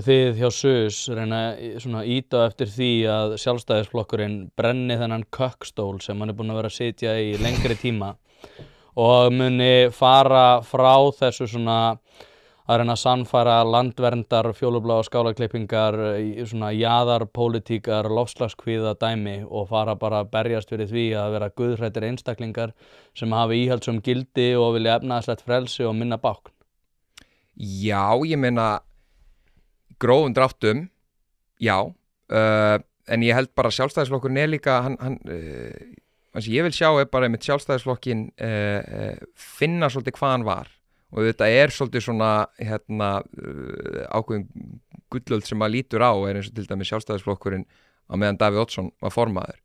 þið hjá SUS reyna svona íta eftir því að Sjálfstæðisflokkurinn brenni þennan kökkstól sem hann búinn að vera að sitja í lengri tíma og muni fara frá þessu svona að reyna að sannfæra landverndar, fjólubláa skálaklippingar, svona jaðarpólitíkar, loftslagskvíða dæmi og fara bara að berjast fyrir því að vera guðhræddir einstaklingar sem hafi íhaldssöm gildi og vilja efnahagslegt frelsi og minna bákn. Já, ég meina grófum dráttum, já, en ég held bara að Sjálfstæðisflokkurinn líka, það sem ég vil sjá bara einmitt Sjálfstæðisflokkinn finna svolítið hvað hann var. Og þetta svolítið svona ákveðin gullöld sem maður lítur á eins og til dæmis Sjálfstæðisflokkurinn á meðan Davíð Oddsson var formaður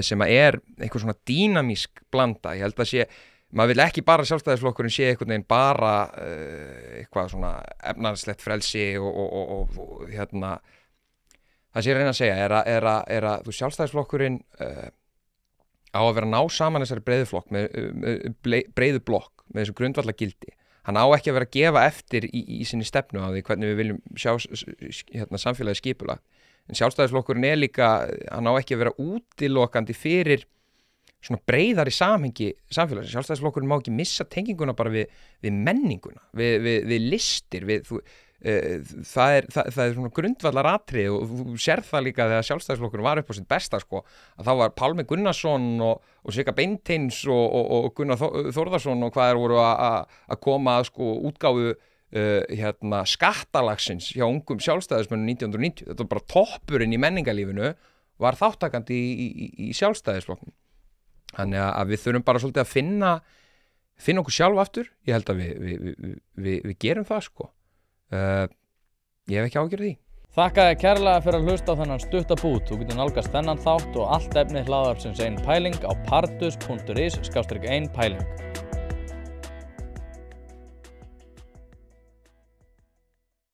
sem einhver svona dýnamísk blanda. Ég held að maður vil ekki bara Sjálfstæðisflokkurinn sé einhvern veginn bara eitthvað svona efnahagslegt frelsi og það sé ég reyna að segja er að þú Sjálfstæðisflokkurinn á að vera að ná saman þessari breiðu blokk með þessu grundvallagildi. Hann á ekki að vera að gefa eftir í sinni stefnu á því hvernig við viljum sjá samfélagið skipulagt. En Sjálfstæðisflokkurinn líka, hann á ekki að vera útilokandi fyrir svona breiðari samhengi samfélagsins. Sjálfstæðisflokkurinn má ekki missa tenginguna bara við menninguna, við listir, það er svona grundvallaratriði og þú sér það líka þegar Sjálfstæðisflokkurinn var upp á sitt besta að þá var Pálmi Gunnarsson og Sigga Beinteins og Gunnar Þórðarsson og hvað voru að koma að útgáfu skattalagsins hjá ungum sjálfstæðismönnum 1990. Þetta var bara toppurinn í menningarlífinu var þáttakandi í Sjálfstæðisflokknum. Þannig að við þurfum bara svolítið að finna okkur sjálf aftur. Ég held að við gerum það ég hef ekki ágjörð því. Þakka þér kærlega fyrir að hlusta á þennan stutta bút. Þú getur nálgast þennan þátt og allt efni hlaðvarpsins Ein Pæling á pardus.is/ein pæling.